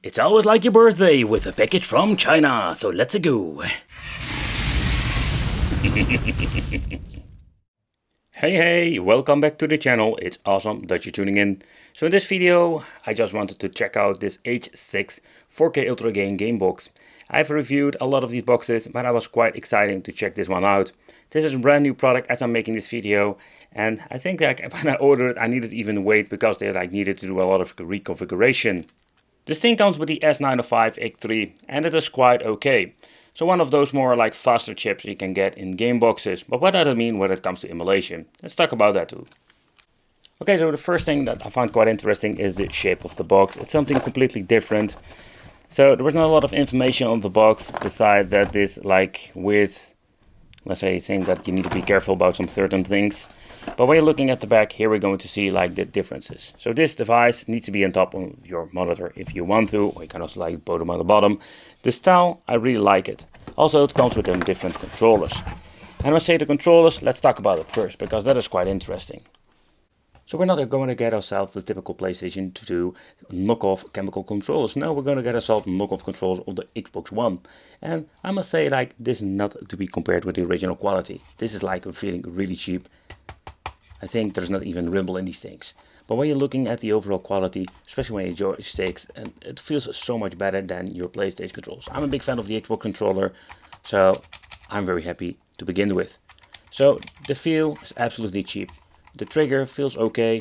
It's always like your birthday with a package from China, so let's go. Hey, welcome back to the channel. It's awesome that you're tuning in. So in this video, I just wanted to check out this H6 4K Ultra Game box. I've reviewed a lot of these boxes, but I was quite excited to check this one out. This is a brand new product as I'm making this video, and I think that when I ordered it, I needed to even wait because they needed to do a lot of reconfiguration. This thing comes with the S905X3 and it is quite okay. So one of those more like faster chips you can get in game boxes. But what does it mean when it comes to emulation? Let's talk about that too. Okay, so the first thing that I found quite interesting is the shape of the box. It's something completely different. So there was not a lot of information on the box besides that this like with, let's say, thing that you need to be careful about some certain things. But when you're looking at the back, here we're going to see like the differences. So this device needs to be on top of your monitor if you want to, or you can also like put them on the bottom. The style, I really like it. Also, it comes with them different controllers. And when I say the controllers, let's talk about it first, because that is quite interesting. So we're not going to get ourselves the typical PlayStation 2 knockoff chemical controllers. No, we're going to get ourselves knockoff controllers on the Xbox One. And I must say, like, this is not to be compared with the original quality. This is like feeling really cheap. I think there's not even rumble in these things. But when you're looking at the overall quality, especially when you joysticks, and it feels so much better than your PlayStation controls. I'm a big fan of the Xbox controller, so I'm very happy to begin with. So the feel is absolutely cheap. The trigger feels okay.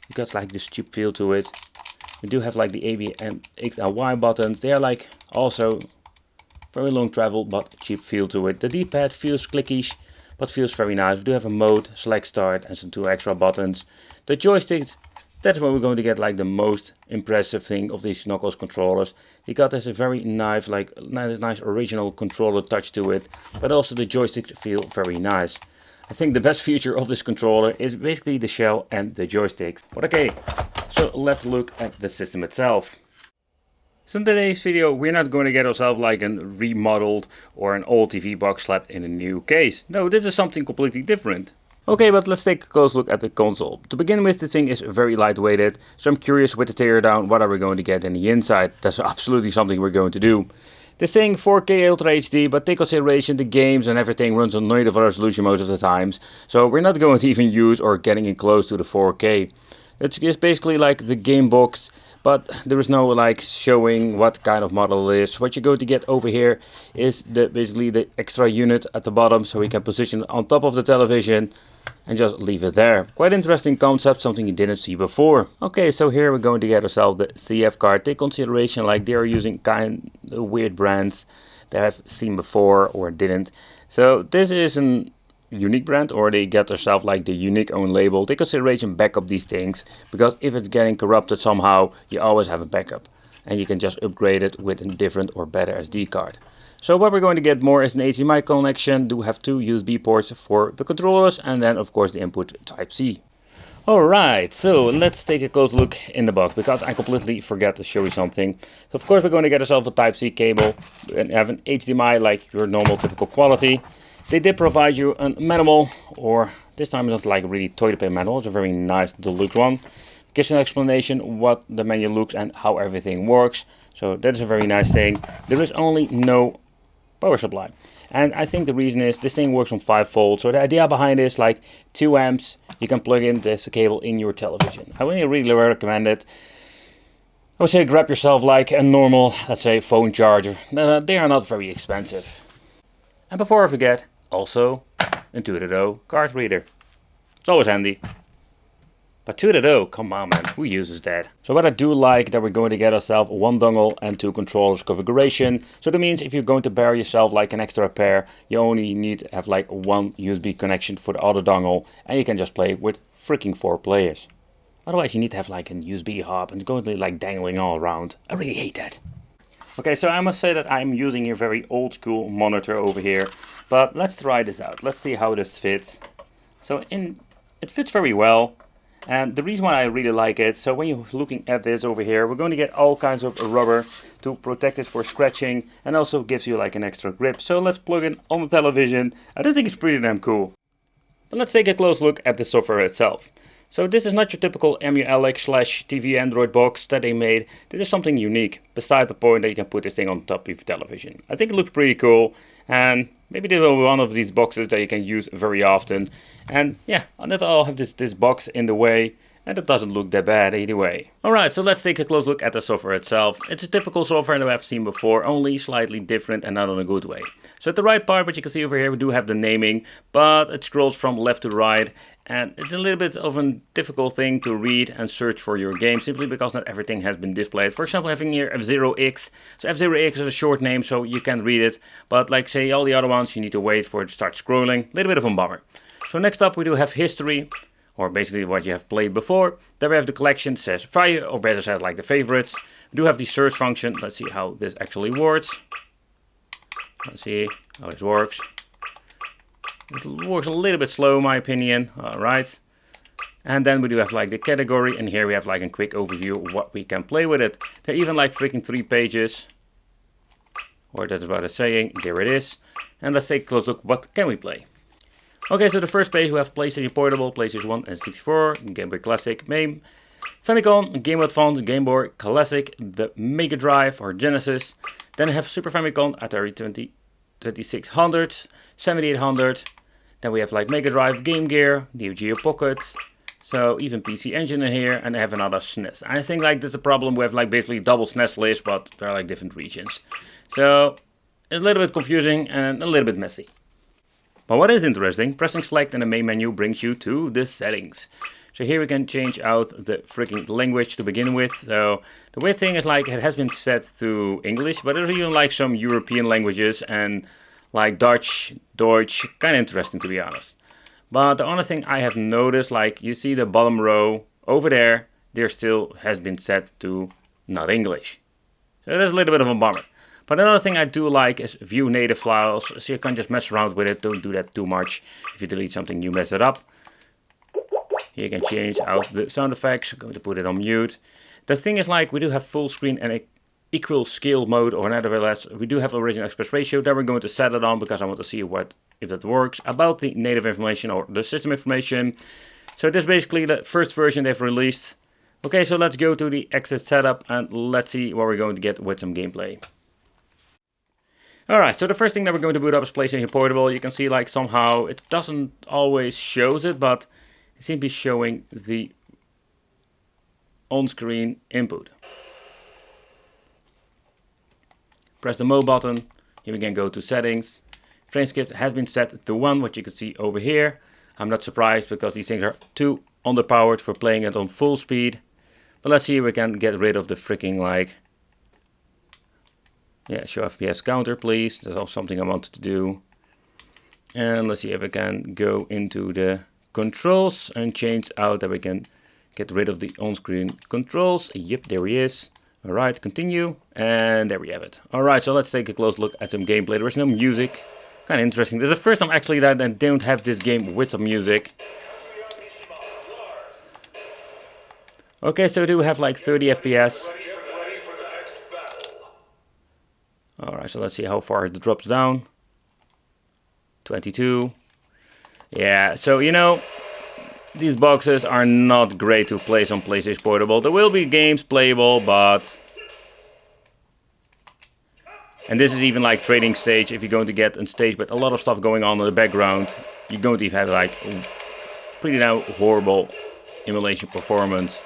You got like this cheap feel to it. We do have like the A, B, and X and Y buttons. They are like also very long travel but cheap feel to it. The D-pad feels clickish, but feels very nice. We do have a mode, select start, and some 2 extra buttons. The joystick, that's where we're going to get like the most impressive thing of these knuckles controllers. You got this a very nice, like nice original controller touch to it, but also the joysticks feel very nice. I think the best feature of this controller is basically the shell and the joysticks. But okay, so let's look at the system itself. So in today's video, we're not going to get ourselves like a remodeled or an old TV box slapped in a new case. No, this is something completely different. Okay, but let's take a close look at the console. To begin with, this thing is very lightweighted, so I'm curious with the teardown, what are we going to get in the inside? That's absolutely something we're going to do. This thing 4K Ultra HD, but take consideration the games and everything runs on native resolution most of the times, so we're not going to even use or getting it close to the 4K. It's just basically like the game box, but there is no like showing what kind of model it is. What you're going to get over here is basically the extra unit at the bottom, so we can position it on top of the television and just leave it there. Quite interesting concept, something you didn't see before. Okay, so here we're going to get ourselves the CF card. Take consideration like they are using kind of weird brands that I've seen before or didn't. So this is an unique brand, or they get themselves like the unique own label. Take consideration backup these things, because if it's getting corrupted somehow, you always have a backup and you can just upgrade it with a different or better SD card. So what we're going to get more is an HDMI connection. Do have 2 USB ports for the controllers, and then of course the input Type-C. Alright, so let's take a close look in the box, because I completely forgot to show you something. So of course we're going to get ourselves a Type-C cable and have an HDMI like your normal typical quality. They did provide you a manual, or this time it's not like really toilet paper manual, it's a very nice deluxe one. Gives you an explanation what the menu looks and how everything works. So that is a very nice thing. There is only no power supply. And I think the reason is this thing works on 5 volts. So the idea behind it is like 2 amps. You can plug in this cable in your television. I really recommend it. I would say grab yourself like a normal, let's say, phone charger. They are not very expensive. And before I forget, also a 2.0 card reader. It's always handy. But 2.0, come on man, who uses that? So what I do like that we're going to get ourselves 1 dongle and 2 controllers configuration. So that means if you're going to buy yourself like an extra pair, you only need to have like 1 USB connection for the other dongle, and you can just play with freaking 4 players. Otherwise you need to have like a USB hub and it's going to be like dangling all around. I really hate that. Okay, so I must say that I'm using a very old school monitor over here, but let's try this out. Let's see how this fits. So it fits very well. And the reason why I really like it, so when you're looking at this over here, we're going to get all kinds of rubber to protect it for scratching, and also gives you like an extra grip. So let's plug it on the television. I just think it's pretty damn cool. But let's take a close look at the software itself. So this is not your typical EmuAlex/TV Android box that they made. This is something unique, beside the point that you can put this thing on top of your television. I think it looks pretty cool, and maybe this will be one of these boxes that you can use very often. And yeah, I'll have this box in the way, and it doesn't look that bad anyway. Alright, so let's take a close look at the software itself. It's a typical software that I've seen before, only slightly different and not in a good way. So at the right part, what you can see over here, we do have the naming, but it scrolls from left to right, and it's a little bit of a difficult thing to read and search for your game, simply because not everything has been displayed. For example, having here F0X. So F0X is a short name, so you can read it, but like say all the other ones, you need to wait for it to start scrolling. A little bit of a bummer. So next up we do have history, or basically what you have played before. Then we have the collection, says fire, or better said like the favorites. We do have the search function. Let's see how this actually works. Let's see how this works. It works a little bit slow in my opinion. Alright. And then we do have like the category, and here we have like a quick overview of what we can play with it. There are even like freaking 3 pages. Or that's what it's saying. There it is. And let's take a close look. What can we play? Okay, so the first page we have PlayStation Portable, PlayStation 1 and 64, Game Boy Classic, MAME, Famicom, Game Boy Advance, Game Boy Classic, the Mega Drive or Genesis. Then we have Super Famicom, Atari 2600, 7800. Then we have like Mega Drive, Game Gear, Neo Geo Pocket. So even PC Engine in here, and I have another SNES. I think like there's a problem with like basically double SNES list, but they're like different regions. So it's a little bit confusing and a little bit messy. But what is interesting, pressing select in the main menu brings you to the settings. So here we can change out the freaking language to begin with. So the weird thing is like it has been set to English, but there's even like some European languages and like Dutch, Deutsch, kind of interesting to be honest. But the only thing I have noticed, like you see the bottom row over there still has been set to not English. So that's a little bit of a bummer. But another thing I do like is view native files, so you can just mess around with it. Don't do that too much. If you delete something, you mess it up. Here you can change out the sound effects. I'm going to put it on mute. The thing is like we do have full screen and equal scale mode, or nevertheless, we do have original aspect ratio. Then we're going to set it on because I want to see if that works. About the native information or the system information. So this is basically the first version they've released. Okay, so let's go to the exit setup and let's see what we're going to get with some gameplay. Alright, so the first thing that we're going to boot up is PlayStation Portable. You can see like somehow it doesn't always shows it, but it seems to be showing the on-screen input. Press the mode button. Here we can go to settings. Frame skip has been set to 1, what you can see over here. I'm not surprised because these things are too underpowered for playing it on full speed. But let's see if we can get rid of the freaking like... Yeah, show FPS counter please. That's also something I wanted to do. And let's see if I can go into the controls and change out that we can get rid of the on-screen controls. Yep, there he is. Alright, continue. And there we have it. Alright, so let's take a close look at some gameplay. There is no music. Kind of interesting. This is the first time actually that I don't have this game with some music. Okay, so we do have like 30 FPS. Alright, so let's see how far it drops down. 22. Yeah, so you know, these boxes are not great to place on PlayStation Portable. There will be games playable, but... And this is even like trading stage. If you're going to get on stage with a lot of stuff going on in the background, you're going to have like pretty now horrible emulation performance.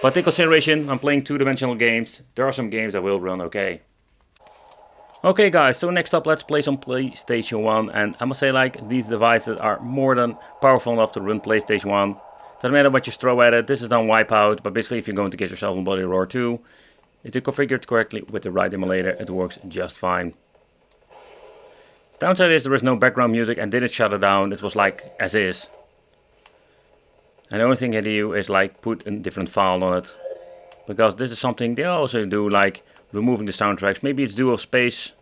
But take consideration, I'm playing two-dimensional games. There are some games that will run okay. Okay guys, so next up let's play some PlayStation 1. And I must say like, these devices are more than powerful enough to run PlayStation 1. Doesn't matter what you throw at it, this is done Wipeout. But basically if you're going to get yourself on Body Roar 2, if you configure it correctly with the right emulator, it works just fine. Downside is there is no background music and didn't shut it down, it was like as is. And the only thing I do is like put a different file on it. Because this is something they also do, like removing the soundtracks. Maybe it's dual space.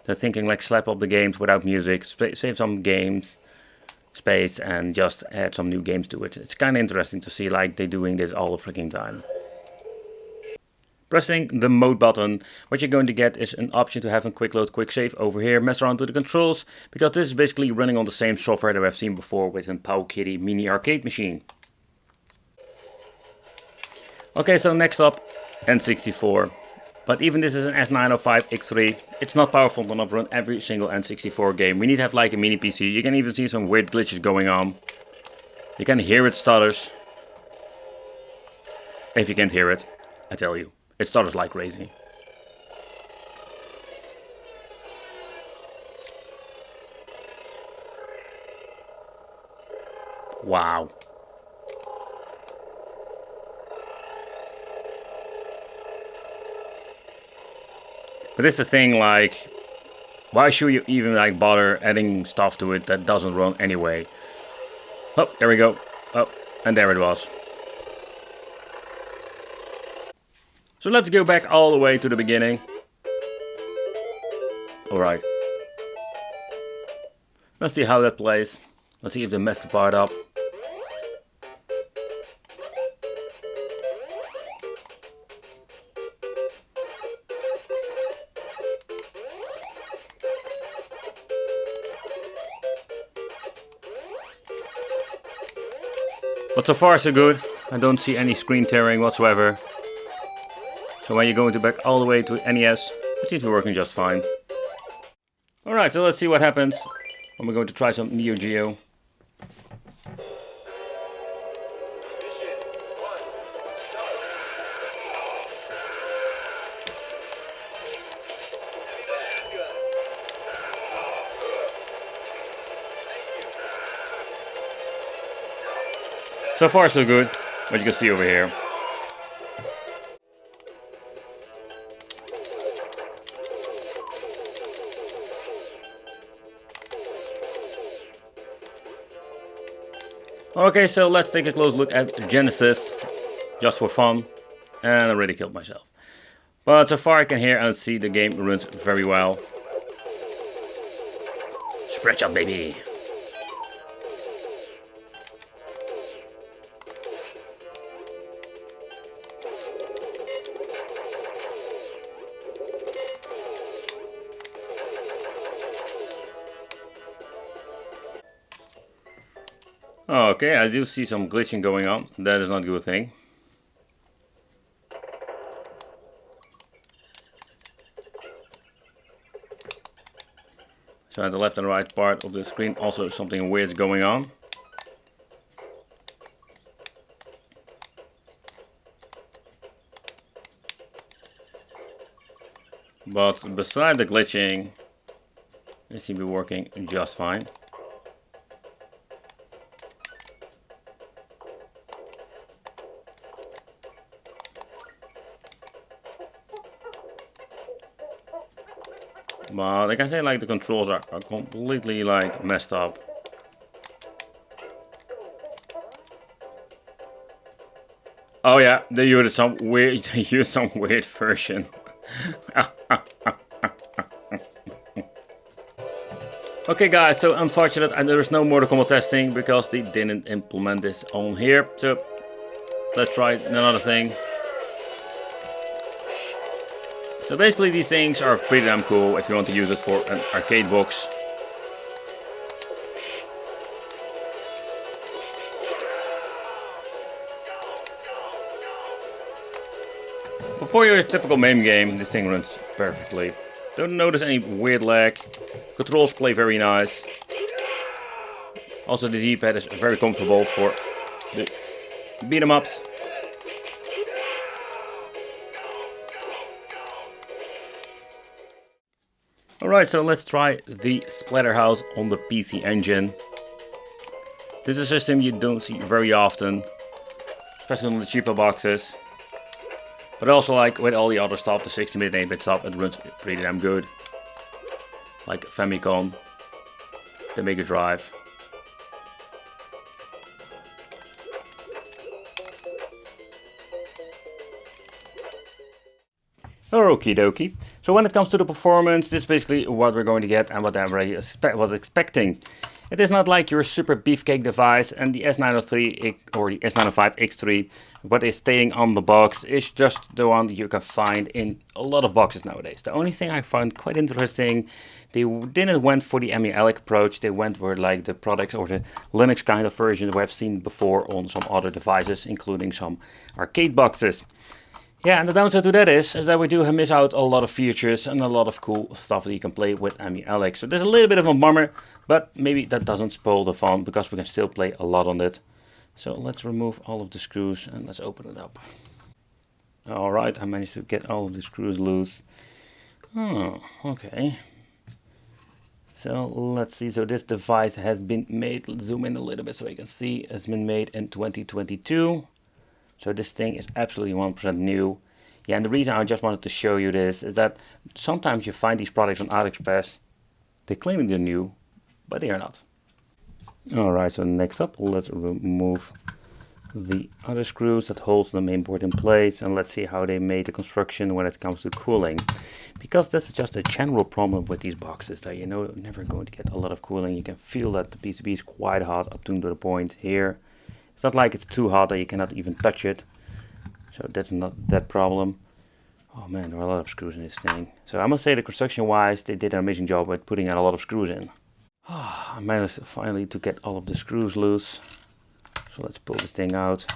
They're thinking like slap up the games without music, save some games space and just add some new games to it. It's kind of interesting to see like they doing this all the freaking time. Pressing the mode button, what you're going to get is an option to have a quick load, quick save over here. Mess around with the controls, because this is basically running on the same software that we've seen before with a Powkiddy mini arcade machine. Okay, so next up, N64. But even this is an S905X3, it's not powerful enough to run every single N64 game. We need to have like a mini PC. You can even see some weird glitches going on. You can hear it stutters. If you can't hear it, I tell you, it stutters like crazy. Wow. But this is the thing, like, why should you even like bother adding stuff to it that doesn't run anyway? Oh, there we go. Oh, and there it was. So let's go back all the way to the beginning. Alright. Let's see how that plays. Let's see if they messed the part up. But so far so good. I don't see any screen tearing whatsoever. So when you're going back all the way to NES, it seems to be working just fine. Alright, so let's see what happens when we're going to try some Neo Geo. So far so good, what you can see over here. Okay, so let's take a close look at Genesis, just for fun, and I already killed myself. But so far I can hear and see the game runs very well. Spread out, baby! Okay, I do see some glitching going on. That is not a good thing. So at the left and right part of the screen also something weird is going on. But beside the glitching, it seems to be working just fine. But I can say like the controls are completely like messed up. Oh yeah, they used some weird version. Okay guys, so unfortunate there's no Mortal Kombat testing because they didn't implement this on here. So let's try another thing. So basically these things are pretty damn cool if you want to use it for an arcade box. But for your typical MAME game, this thing runs perfectly. Don't notice any weird lag. Controls play very nice. Also the D-pad is very comfortable for the beat 'em ups. Alright, so let's try the Splatterhouse on the PC Engine. This is a system you don't see very often, especially on the cheaper boxes. But also like with all the other stuff, the 16-bit, 8-bit stuff, it runs pretty damn good. Like Famicom, the Mega Drive. Okie dokie. So when it comes to the performance, this is basically what we're going to get and what I already was expecting. It is not like your super beefcake device, and the S903 or the S905 X3, what is staying on the box is just the one that you can find in a lot of boxes nowadays. The only thing I found quite interesting, they didn't went for the EmuELEC approach, they went for like the products or the Linux kind of versions we have seen before on some other devices, including some arcade boxes. Yeah, and the downside to that is that we do miss out a lot of features and a lot of cool stuff that you can play with EmuELEC. So there's a little bit of a bummer, but maybe that doesn't spoil the fun because we can still play a lot on it. So let's remove all of the screws and let's open it up. Alright, I managed to get all of the screws loose. Oh, okay. So let's see, so this device has been made, let's zoom in a little bit so you can see, it's been made in 2022. So this thing is absolutely 100% new. Yeah, and the reason I just wanted to show you this is that sometimes you find these products on AliExpress. They claim they're new, but they are not. Alright, so next up, let's remove the other screws that holds the main board in place, and let's see how they made the construction when it comes to cooling. Because that's just a general problem with these boxes, that you're never going to get a lot of cooling. You can feel that the PCB is quite hot up to the point here. It's not like it's too hot that you cannot even touch it. So that's not that problem. Oh man, there are a lot of screws in this thing. So I must say that construction wise, they did an amazing job with putting a lot of screws in. I managed finally to get all of the screws loose. So let's pull this thing out.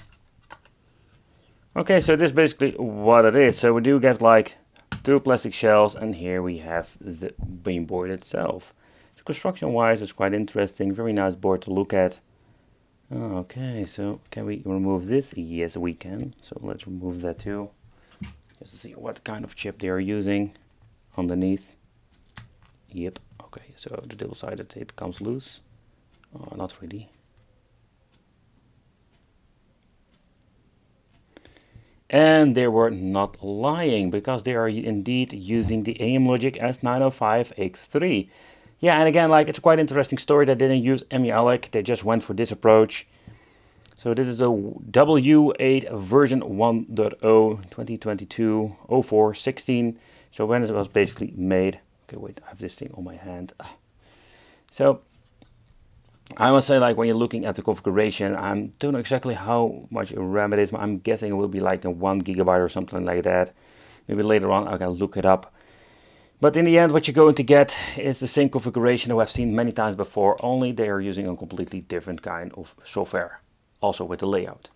Okay, so this is basically what it is. So we do get like 2 plastic shells, and here we have the mainboard itself. So construction wise, it's quite interesting. Very nice board to look at. Okay, so can we remove this? Yes, we can. So let's remove that too. Just to see what kind of chip they are using underneath. Yep, okay, so the double-sided tape comes loose. Oh, not really. And they were not lying, because they are indeed using the AMLogic S905 X3. Yeah, and again, like, it's a quite interesting story. They didn't use EmuELEC, they just went for this approach. So this is a W8 version 1.0 2022 04/16. So when it was basically made. Okay, wait, I have this thing on my hand. So I must say, like, when you're looking at the configuration, I don't know exactly how much RAM it is, but I'm guessing it will be like a 1 GB or something like that. Maybe later on I can look it up. But in the end, what you're going to get is the same configuration that I've seen many times before, only they are using a completely different kind of software, also with the layout.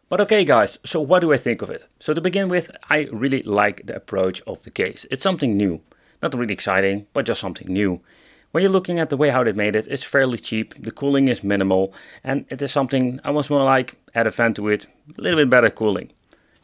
But okay guys, so what do I think of it? So to begin with, I really like the approach of the case. It's something new. Not really exciting, but just something new. When you're looking at the way how they made it, it's fairly cheap, the cooling is minimal, and it is something I was more like, add a fan to it, a little bit better cooling.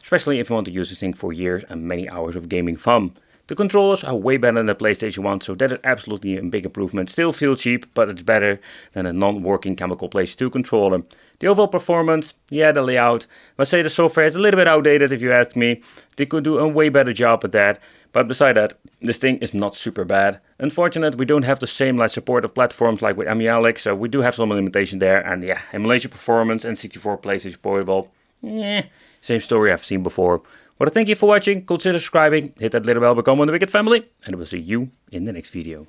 Especially if you want to use this thing for years and many hours of gaming fun. The controllers are way better than the PlayStation 1, so that is absolutely a big improvement. Still feel cheap, but it's better than a non-working chemical PlayStation 2 controller. The overall performance, yeah, the layout, I say the software is a little bit outdated if you ask me. They could do a way better job at that, but beside that, this thing is not super bad. Unfortunately, we don't have the same support of platforms like with EmuELEC, so we do have some limitation there, and yeah, emulation performance and 64 PlayStation Portable, same story I've seen before. Well, thank you for watching, consider subscribing, hit that little bell, become one of the Wicked family, and I will see you in the next video.